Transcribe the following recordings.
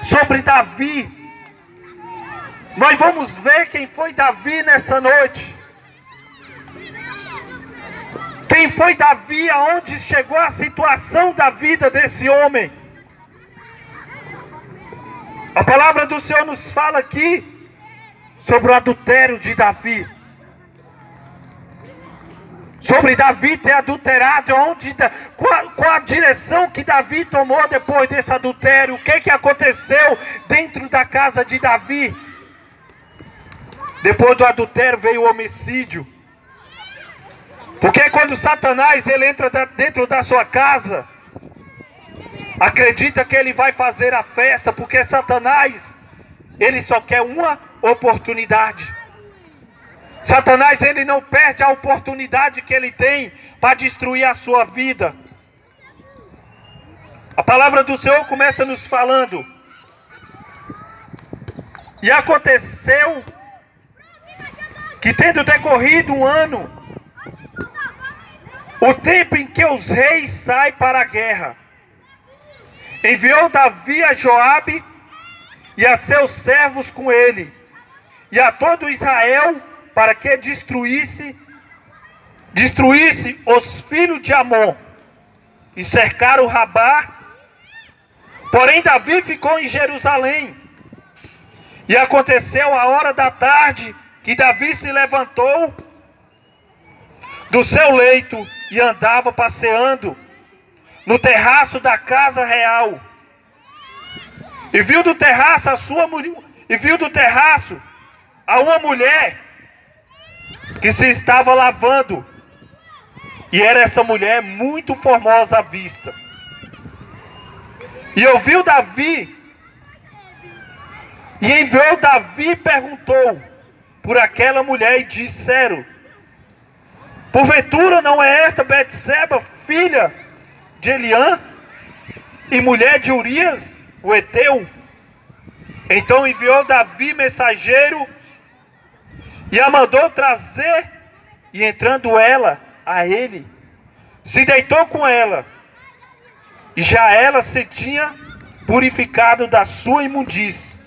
sobre Davi. Nós vamos ver quem foi Davi nessa noite. Quem foi Davi, aonde chegou a situação da vida desse homem. A palavra do Senhor nos fala aqui sobre o adultério de Davi. Sobre Davi ter adulterado, qual a direção que Davi tomou depois desse adultério. O que aconteceu dentro da casa de Davi? Depois do adultério veio o homicídio. Porque quando Satanás ele entra dentro da sua casa, acredita que ele vai fazer a festa, porque Satanás, ele só quer uma oportunidade. Satanás, ele não perde a oportunidade que ele tem para destruir a sua vida. A palavra do Senhor começa nos falando: e aconteceu que, tendo decorrido um ano, o tempo em que os reis saem para a guerra, enviou Davi a Joabe e a seus servos com ele, e a todo Israel, para que destruísse os filhos de Amon, e cercaram Rabá. Porém Davi ficou em Jerusalém. E aconteceu a hora da tarde, que Davi se levantou do seu leito e andava passeando no terraço da casa real. E viu do terraço a uma mulher que se estava lavando. E era esta mulher muito formosa à vista. E ouviu Davi, e enviou Davi e perguntou por aquela mulher, e disseram: porventura não é esta Betseba, filha de Eliã, e mulher de Urias, o heteu? Então enviou Davi mensageiro, e a mandou trazer, e entrando ela a ele, se deitou com ela, e já ela se tinha purificado da sua imundície.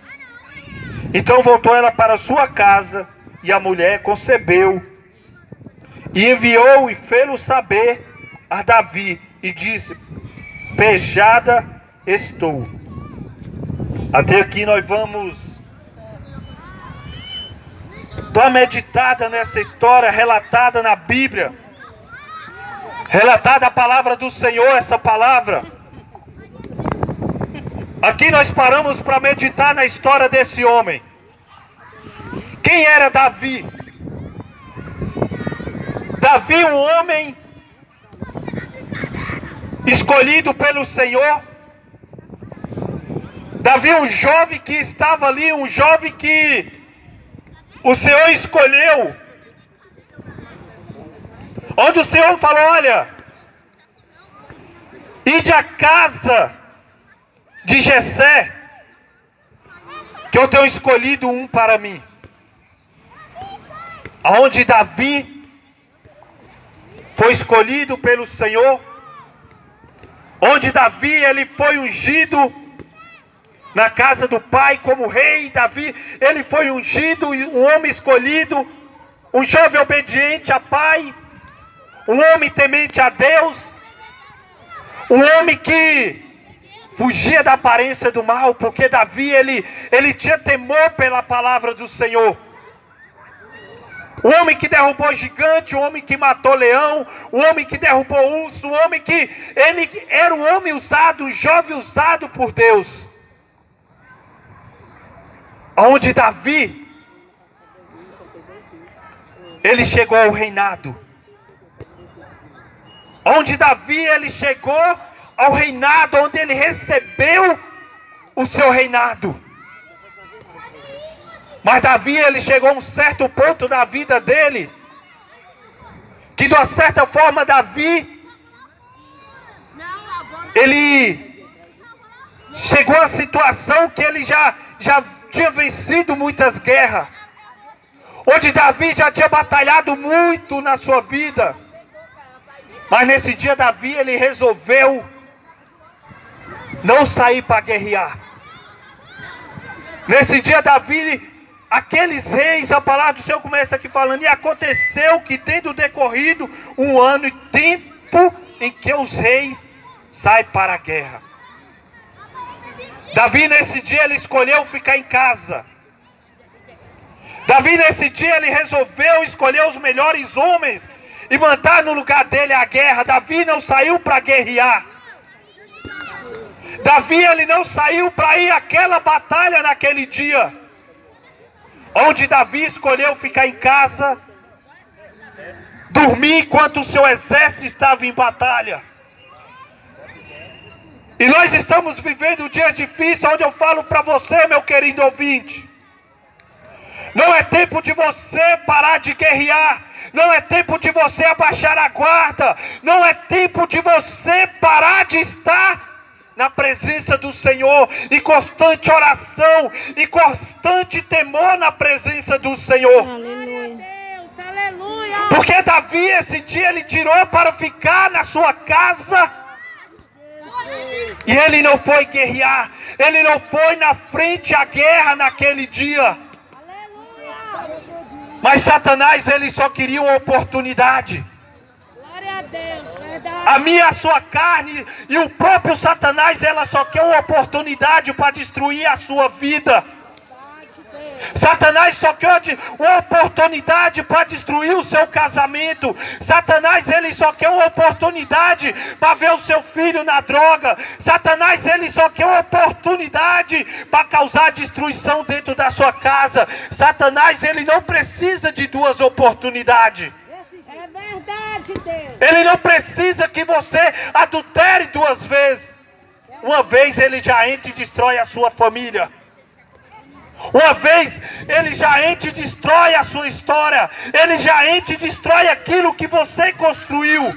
Então voltou ela para sua casa, e a mulher concebeu, e enviou e fê-lo saber a Davi, e disse: pejada estou. Até aqui nós vamos dar uma meditada nessa história relatada na Bíblia, relatada a palavra do Senhor, essa palavra. Aqui nós paramos para meditar na história desse homem. Quem era Davi? Davi, um homem escolhido pelo Senhor. Davi, um jovem que estava ali, um jovem que o Senhor escolheu. Onde o Senhor falou: olha, ide à casa de Jessé, que eu tenho escolhido um para mim. Aonde Davi foi escolhido pelo Senhor, onde Davi ele foi ungido na casa do pai como rei. Davi ele foi ungido, um homem escolhido, um jovem obediente a pai, um homem temente a Deus, um homem que fugia da aparência do mal, porque Davi ele tinha temor pela palavra do Senhor. O homem que derrubou gigante, o homem que matou leão, o homem que derrubou urso, o homem que ele era um homem usado, um jovem usado por Deus. Onde Davi ele chegou ao reinado. Onde Davi ele chegou ao reinado, onde ele recebeu o seu reinado. Mas Davi ele chegou a um certo ponto da vida dele, que de uma certa forma Davi ele chegou a situação que ele já tinha vencido muitas guerras, onde Davi já tinha batalhado muito na sua vida. Mas nesse dia Davi ele resolveu não sair para guerrear. Nesse dia, Davi, aqueles reis, a palavra do Senhor começa aqui falando: e aconteceu que, tendo decorrido um ano e tempo em que os reis saem para a guerra. Davi, nesse dia, ele escolheu ficar em casa. Davi, nesse dia, ele resolveu escolher os melhores homens e mandar no lugar dele a guerra. Davi não saiu para guerrear. Davi, ele não saiu para ir àquela batalha naquele dia. Onde Davi escolheu ficar em casa, dormir enquanto o seu exército estava em batalha. E nós estamos vivendo um dia difícil, onde eu falo para você, meu querido ouvinte: não é tempo de você parar de guerrear. Não é tempo de você abaixar a guarda. Não é tempo de você parar de estar na presença do Senhor, em constante oração, em constante temor na presença do Senhor. Aleluia. Aleluia. Porque Davi, esse dia, ele tirou para ficar na sua casa. E ele não foi guerrear. Ele não foi na frente à guerra naquele dia. Mas Satanás, ele só queria uma oportunidade. Glória a Deus, verdade. A minha e a sua carne e o próprio Satanás, ela só quer uma oportunidade para destruir a sua vida. Satanás só quer uma oportunidade para destruir o seu casamento. Satanás, ele só quer uma oportunidade para ver o seu filho na droga. Satanás, ele só quer uma oportunidade para causar destruição dentro da sua casa. Satanás, ele não precisa de duas oportunidades. É verdade, Deus. Ele não precisa que você adultere duas vezes. Uma vez ele já entra e destrói a sua família. Uma vez ele já entra e destrói a sua história. Ele já entra e destrói aquilo que você construiu.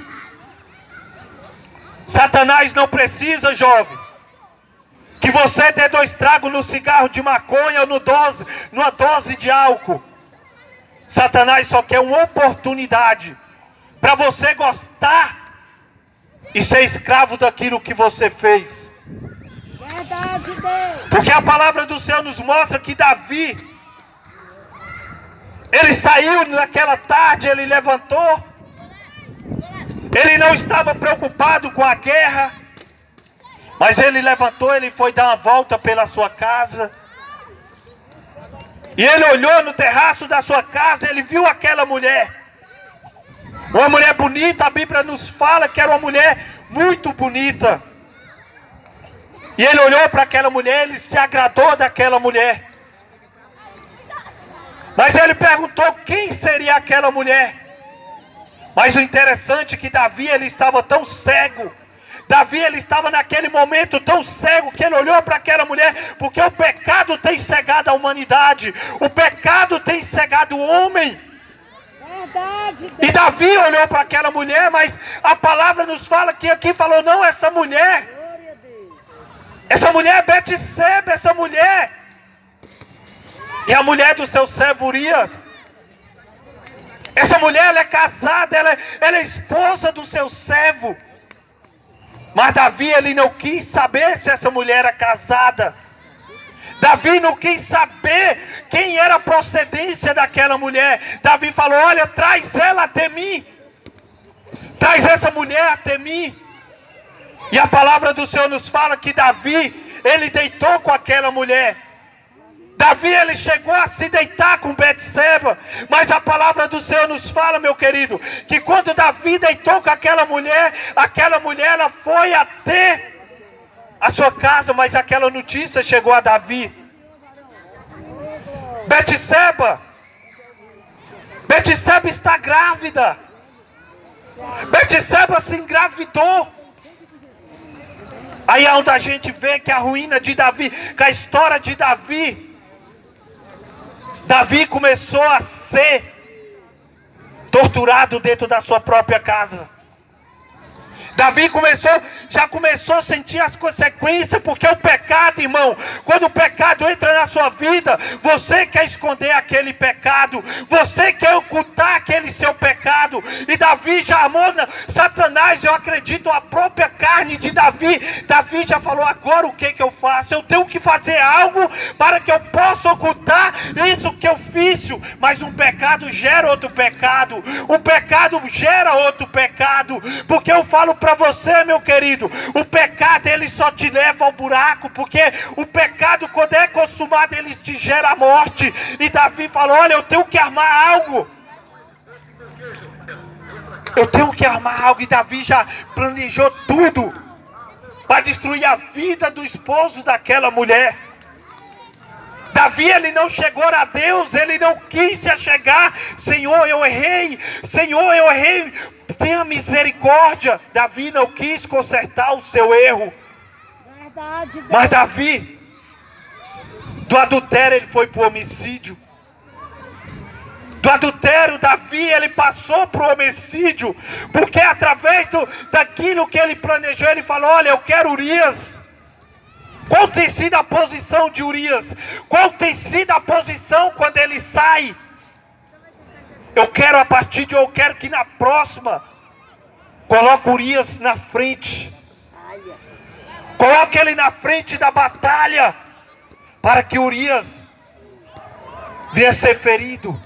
Satanás não precisa, jovem, que você dê 2 tragos no cigarro de maconha ou numa dose de álcool. Satanás só quer uma oportunidade para você gostar e ser escravo daquilo que você fez. Verdade, Deus. Porque a palavra do Senhor nos mostra que Davi, ele saiu naquela tarde, ele levantou, ele não estava preocupado com a guerra, mas ele levantou, ele foi dar uma volta pela sua casa, e ele olhou no terraço da sua casa, ele viu aquela mulher, uma mulher bonita. A Bíblia nos fala que era uma mulher muito bonita. E ele olhou para aquela mulher, ele se agradou daquela mulher. Mas ele perguntou quem seria aquela mulher. Mas o interessante é que Davi, ele estava tão cego. Davi, ele estava naquele momento tão cego que ele olhou para aquela mulher, porque o pecado tem cegado a humanidade. O pecado tem cegado o homem. Verdade, Deus. E Davi olhou para aquela mulher, mas a palavra nos fala que aqui falou: não, essa mulher é Betseba, essa mulher é a mulher do seu servo Urias. Essa mulher, ela é casada, ela é esposa do seu servo. Mas Davi, ele não quis saber se essa mulher era casada. Davi não quis saber quem era a procedência daquela mulher. Davi falou: olha, traz ela até mim. Traz essa mulher até mim. E a palavra do Senhor nos fala que Davi, ele deitou com aquela mulher. Davi, ele chegou a se deitar com Betseba. Mas a palavra do Senhor nos fala, meu querido, que quando Davi deitou com aquela mulher ela foi até a sua casa, mas aquela notícia chegou a Davi. Betseba está grávida. Betseba se engravidou. Aí é onde a gente vê que a ruína de Davi, que a história de Davi começou a ser torturado dentro da sua própria casa. Davi já começou a sentir as consequências, porque o pecado, irmão, quando o pecado entra na sua vida, você quer esconder aquele pecado, você quer ocultar aquele seu pecado, e Davi já armou Satanás, eu acredito, a própria carne de Davi. Davi já falou: agora o que eu faço? Eu tenho que fazer algo para que eu possa ocultar isso que eu fiz, mas um pecado gera outro pecado, um pecado gera outro pecado, porque eu falo para você, meu querido, o pecado ele só te leva ao buraco, porque o pecado, quando é consumado, ele te gera a morte. E Davi falou: olha, eu tenho que armar algo, eu tenho que armar algo. E Davi já planejou tudo para destruir a vida do esposo daquela mulher. Davi, ele não chegou a Deus, ele não quis se achegar. Senhor, eu errei, tenha misericórdia. Davi não quis consertar o seu erro. Verdade, Deus. Mas Davi, do adultério, ele foi para o homicídio. Do adultério, Davi, ele passou para o homicídio, porque através daquilo que ele planejou, ele falou: olha, eu quero Urias. Qual tem sido a posição de Urias? Qual tem sido a posição quando ele sai? Eu quero que na próxima, coloque Urias na frente. Coloque ele na frente da batalha, para que Urias venha ser ferido.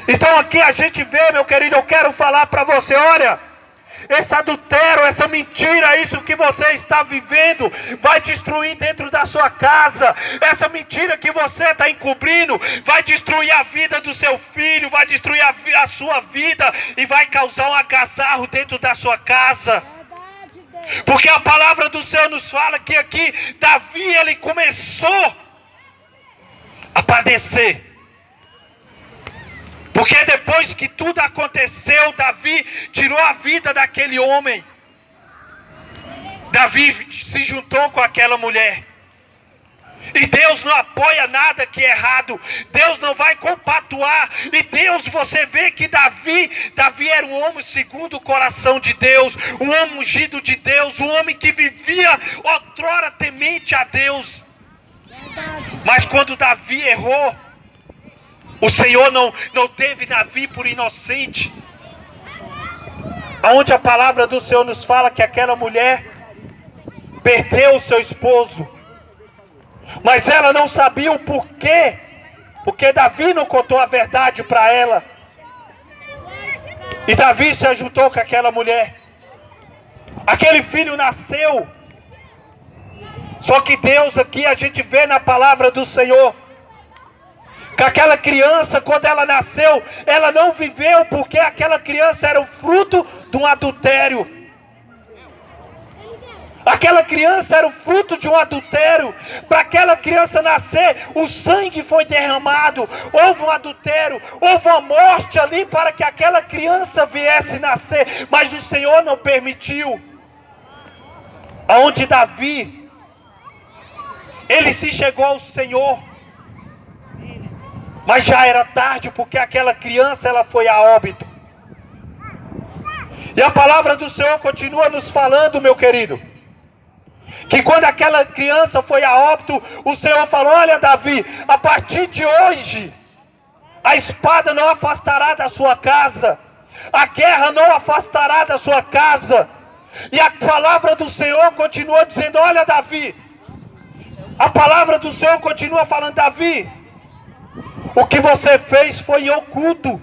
Então aqui a gente vê, meu querido, eu quero falar para você: olha, esse adultério, essa mentira, isso que você está vivendo, vai destruir dentro da sua casa. Essa mentira que você está encobrindo, vai destruir a vida do seu filho, vai destruir a sua vida, e vai causar um algazarro dentro da sua casa. Verdade, Deus. Porque a palavra do Senhor nos fala que aqui, Davi, ele começou a padecer. Porque depois que tudo aconteceu, Davi tirou a vida daquele homem. Davi se juntou com aquela mulher. E Deus não apoia nada que é errado. Deus não vai compactuar. E Deus, você vê que Davi era um homem segundo o coração de Deus, um homem ungido de Deus, um homem que vivia outrora temente a Deus. Verdade. Mas quando Davi errou, o Senhor não teve Davi por inocente. Aonde a palavra do Senhor nos fala que aquela mulher perdeu o seu esposo, mas ela não sabia o porquê, porque Davi não contou a verdade para ela. E Davi se ajuntou com aquela mulher. Aquele filho nasceu. Só que Deus, aqui a gente vê na palavra do Senhor que aquela criança, quando ela nasceu, ela não viveu, porque aquela criança era o fruto de um adultério. Aquela criança era o fruto de um adultério. Para aquela criança nascer, o sangue foi derramado. Houve um adultério, houve uma morte ali para que aquela criança viesse nascer. Mas o Senhor não permitiu. Aonde Davi, ele se chegou ao Senhor, mas já era tarde, porque aquela criança, ela foi a óbito. E a palavra do Senhor continua nos falando, meu querido, que quando aquela criança foi a óbito, o Senhor falou: olha, Davi, a partir de hoje, a espada não afastará da sua casa, a guerra não afastará da sua casa. E a palavra do Senhor continua dizendo: olha, Davi, a palavra do Senhor continua falando: Davi, o que você fez foi em oculto.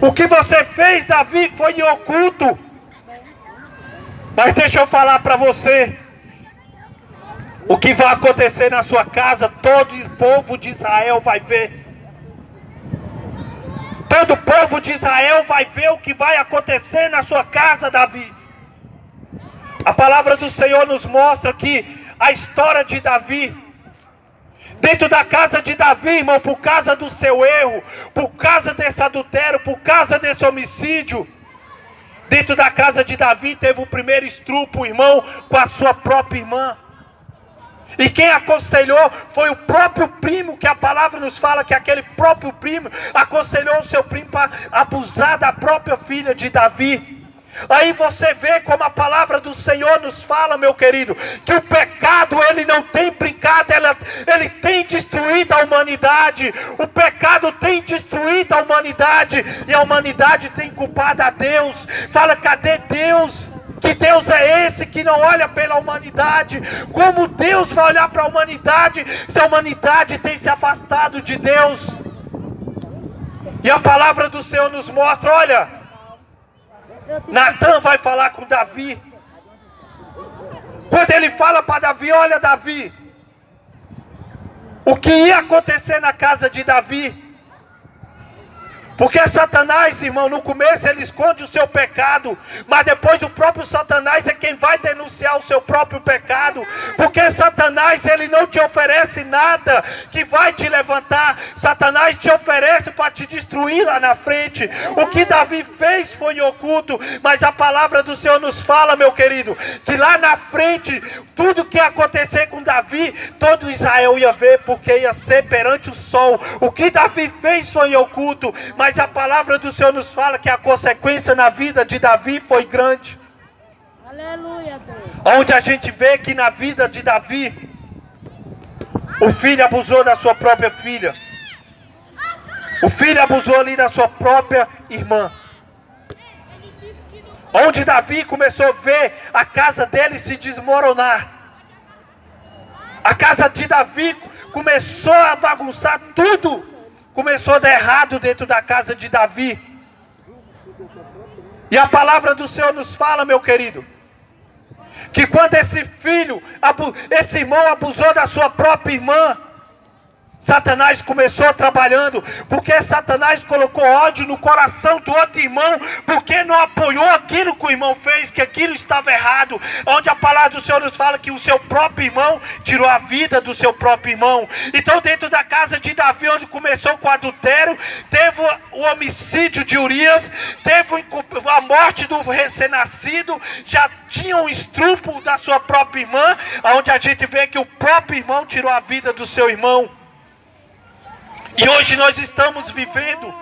O que você fez, Davi, foi em oculto. Mas deixa eu falar para você, o que vai acontecer na sua casa, todo o povo de Israel vai ver. Todo o povo de Israel vai ver o que vai acontecer na sua casa, Davi. A palavra do Senhor nos mostra que a história de Davi, dentro da casa de Davi, irmão, por causa do seu erro, por causa desse adultério, por causa desse homicídio, dentro da casa de Davi teve o primeiro estrupo, irmão, com a sua própria irmã. E quem aconselhou foi o próprio primo, que a palavra nos fala que aquele próprio primo aconselhou o seu primo para abusar da própria filha de Davi. Aí você vê como a palavra do Senhor nos fala, meu querido, que o pecado ele não tem brincado, ele tem destruído a humanidade. O pecado tem destruído a humanidade e a humanidade tem culpado a Deus. Fala, cadê Deus? Que Deus é esse que não olha pela humanidade? Como Deus vai olhar para a humanidade se a humanidade tem se afastado de Deus? E a palavra do Senhor nos mostra, olha, Natan vai falar com Davi. Quando ele fala para Davi, olha Davi, o que ia acontecer na casa de Davi? Porque Satanás, irmão, no começo ele esconde o seu pecado, mas depois o próprio Satanás é quem vai denunciar o seu próprio pecado. Porque Satanás, ele não te oferece nada que vai te levantar. Satanás te oferece para te destruir lá na frente. O que Davi fez foi oculto, mas a palavra do Senhor nos fala, meu querido, que lá na frente, tudo que ia acontecer com Davi, todo Israel ia ver, porque ia ser perante o sol. O que Davi fez foi oculto, mas a palavra do Senhor nos fala que a consequência na vida de Davi foi grande. Aleluia, Deus. Onde a gente vê que na vida de Davi, o filho abusou da sua própria filha. O filho abusou ali da sua própria irmã. Onde Davi começou a ver a casa dele se desmoronar. A casa de Davi começou a bagunçar tudo. Começou a dar errado dentro da casa de Davi. E a palavra do Senhor nos fala, meu querido, que quando esse irmão abusou da sua própria irmã, Satanás começou trabalhando, porque Satanás colocou ódio no coração do outro irmão, porque não apoiou aquilo que o irmão fez, que aquilo estava errado. Onde a palavra do Senhor nos fala que o seu próprio irmão tirou a vida do seu próprio irmão. Então dentro da casa de Davi, onde começou com o adultério, teve o homicídio de Urias, teve a morte do recém-nascido, já tinha um estupro da sua própria irmã, onde a gente vê que o próprio irmão tirou a vida do seu irmão. E hoje nós estamos vivendo,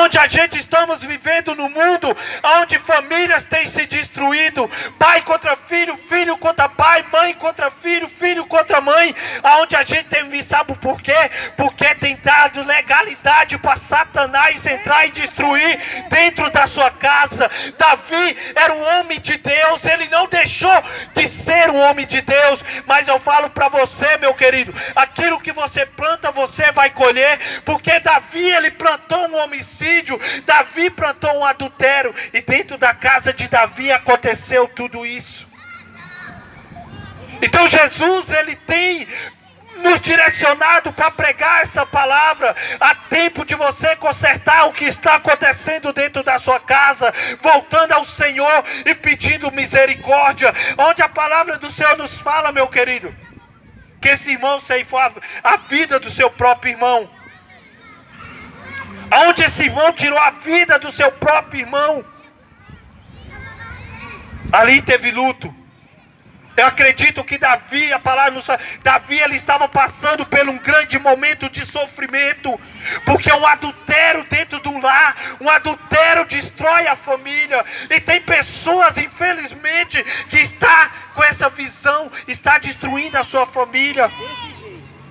onde a gente estamos vivendo no mundo, onde famílias têm se destruído, pai contra filho, filho contra pai, mãe contra filho, filho contra mãe, onde a gente tem visto, sabe por quê? Porque tem dado legalidade para Satanás entrar e destruir dentro da sua casa. Davi era um homem de Deus, ele não deixou de ser um homem de Deus, mas eu falo para você, meu querido, aquilo que você planta, você vai colher, porque Davi, ele plantou um homicídio, Davi plantou um adultério, e dentro da casa de Davi aconteceu tudo isso. Então Jesus, ele tem nos direcionado para pregar essa palavra. Há tempo de você consertar o que está acontecendo dentro da sua casa, voltando ao Senhor e pedindo misericórdia. Onde a palavra do Senhor nos fala, meu querido, que esse irmão ceifou a vida do seu próprio irmão. Onde esse irmão tirou a vida do seu próprio irmão, ali teve luto. Eu acredito que Davi, a palavra nos fala, Davi, ele estava passando por um grande momento de sofrimento, porque um adultério dentro de um lar, um adultério destrói a família, e tem pessoas, infelizmente, que está com essa visão, está destruindo a sua família,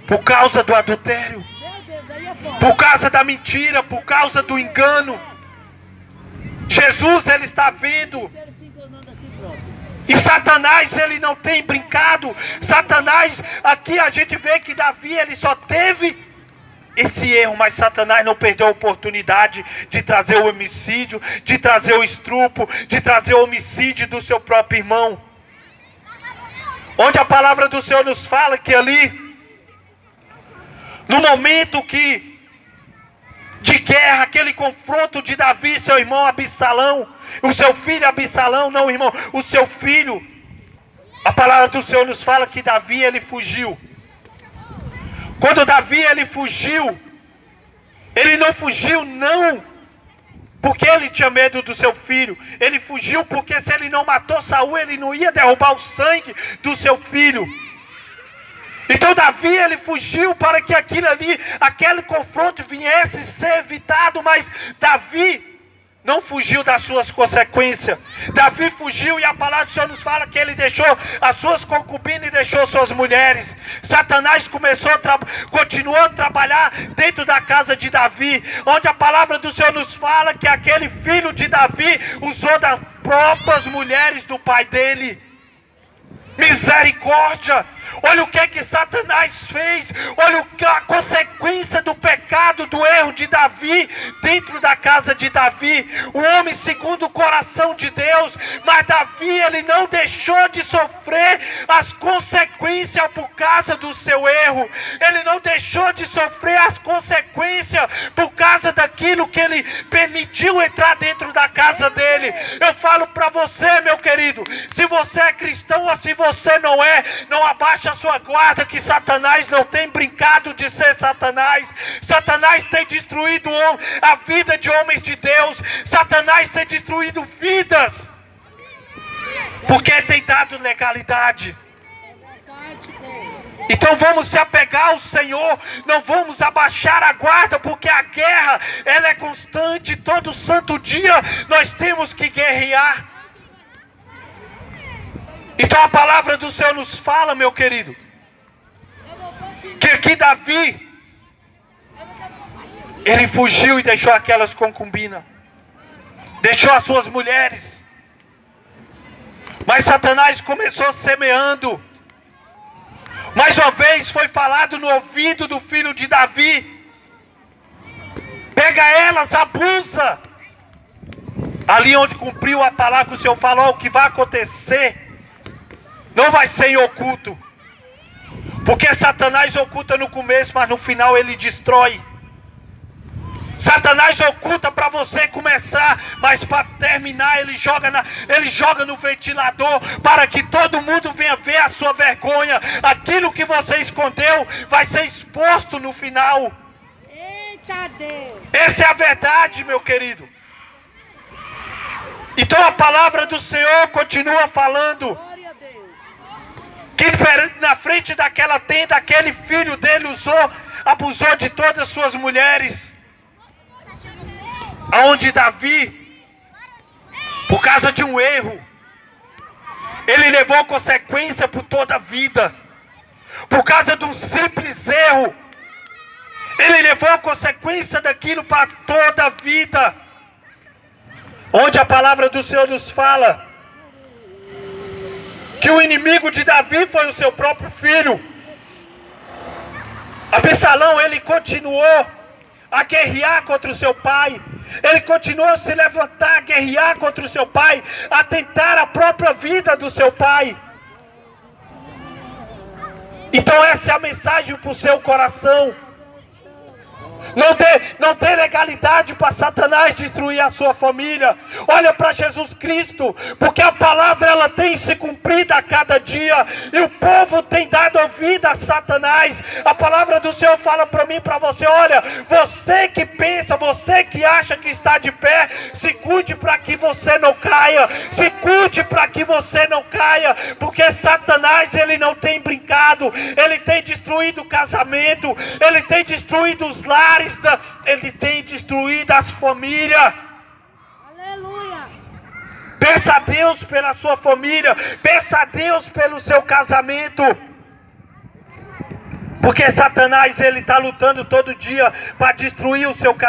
por causa do adultério, por causa da mentira, por causa do engano. Jesus, ele está vindo. E Satanás, ele não tem brincado. Satanás, aqui a gente vê que Davi, ele só teve esse erro, mas Satanás não perdeu a oportunidade de trazer o homicídio, de trazer o estupro, de trazer o homicídio do seu próprio irmão. Onde a palavra do Senhor nos fala que ali, no momento de guerra, aquele confronto de Davi e seu irmão Absalão, o seu filho Absalão, não irmão, o seu filho, a palavra do Senhor nos fala que Davi, ele fugiu. Quando Davi, ele fugiu, ele não fugiu não porque ele tinha medo do seu filho, ele fugiu porque se ele não matou Saul, ele não ia derrubar o sangue do seu filho. Então Davi, ele fugiu para que aquele confronto viesse ser evitado, mas Davi, não fugiu das suas consequências. Davi fugiu e a palavra do Senhor nos fala que ele deixou as suas concubinas e deixou suas mulheres. Satanás continuou a trabalhar dentro da casa de Davi, onde a palavra do Senhor nos fala que aquele filho de Davi usou das próprias mulheres do pai dele. Misericórdia! Olha o que Satanás fez. Olha a consequência do pecado, do erro de Davi dentro da casa de Davi. O homem segundo o coração de Deus. Mas Davi, ele não deixou de sofrer as consequências por causa do seu erro. Ele não deixou de sofrer as consequências por causa daquilo que ele permitiu entrar dentro da casa dele. Eu falo para você, meu querido, se você é cristão ou se você não é, não abaixa a sua guarda, que Satanás não tem brincado de ser Satanás. Satanás tem destruído a vida de homens de Deus. Satanás tem destruído vidas, porque tem dado legalidade. Então vamos se apegar ao Senhor, não vamos abaixar a guarda, porque a guerra, ela é constante. Todo santo dia nós temos que guerrear. Então a palavra do Senhor nos fala, meu querido, que aqui Davi, ele fugiu e deixou aquelas concubinas, deixou as suas mulheres. Mas Satanás começou semeando. Mais uma vez foi falado no ouvido do filho de Davi: pega elas, abusa. Ali onde cumpriu a palavra que o Senhor falou, o que vai acontecer não vai ser em oculto. Porque Satanás oculta no começo, mas no final ele destrói. Satanás oculta para você começar, mas para terminar ele joga no ventilador, para que todo mundo venha ver a sua vergonha. Aquilo que você escondeu vai ser exposto no final. Eita Deus! Essa é a verdade, meu querido. Então a palavra do Senhor continua falando que na frente daquela tenda, aquele filho dele abusou de todas as suas mulheres. Aonde Davi, por causa de um erro, ele levou consequência por toda a vida. Por causa de um simples erro, ele levou consequência daquilo para toda a vida. Onde a palavra do Senhor nos fala que o inimigo de Davi foi o seu próprio filho. Absalão, ele continuou a guerrear contra o seu pai. Ele continuou a se levantar, a guerrear contra o seu pai, a tentar a própria vida do seu pai. Então essa é a mensagem para o seu coração. Não tem legalidade para Satanás destruir a sua família. Olha para Jesus Cristo, porque a palavra ela tem se cumprido a cada dia, e o povo tem dado ouvido a Satanás. A palavra do Senhor fala para mim, para você: olha, você que pensa, você que acha que está de pé, se cuide para que você não caia. Se cuide para que você não caia, porque Satanás ele não tem brincado. Ele tem destruído o casamento, ele tem destruído os lares, ele tem destruído as famílias. Aleluia! Peça a Deus pela sua família, peça a Deus pelo seu casamento, porque Satanás ele está lutando todo dia para destruir o seu casamento.